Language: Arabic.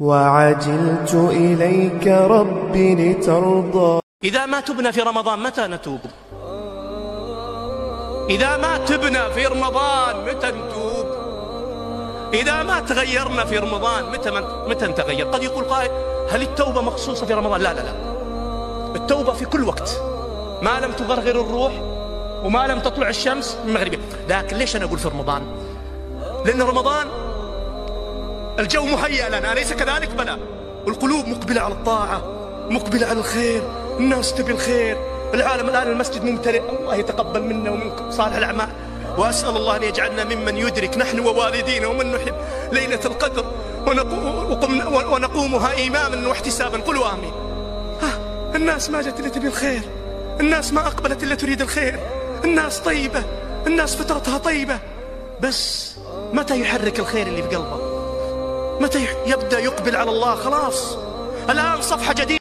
وعجلت إليك رب لترضى. إذا ما تبنا في رمضان متى نتوب؟ إذا ما تبنا في رمضان متى نتوب؟ إذا ما تغيرنا في رمضان متى نتغير؟ قد يقول قائل هل التوبة مخصوصة في رمضان؟ لا لا لا، التوبة في كل وقت ما لم تغرغر الروح وما لم تطلع الشمس من مغربها. لكن ليش أنا أقول في رمضان؟ لأن رمضان الجو مهيأ لنا، أليس كذلك؟ بلى، والقلوب مقبلة على الطاعة، مقبلة على الخير، الناس تبي الخير، العالم الآن المسجد ممتلئ. الله يتقبل منا ومنكم صالح الأعمال، وأسأل الله أن يجعلنا ممن يدرك نحن ووالدينا ومن نحب ليلة القدر ونقومها إيمانا واحتسابا. قلوا آمين. الناس ما جت إلا تبي الخير، الناس ما أقبلت إلا تريد الخير، الناس طيبة، الناس فطرتها طيبة، بس متى يحرك الخير اللي في قلبه؟ متى يبدأ يقبل على الله؟ خلاص الآن صفحة جديدة.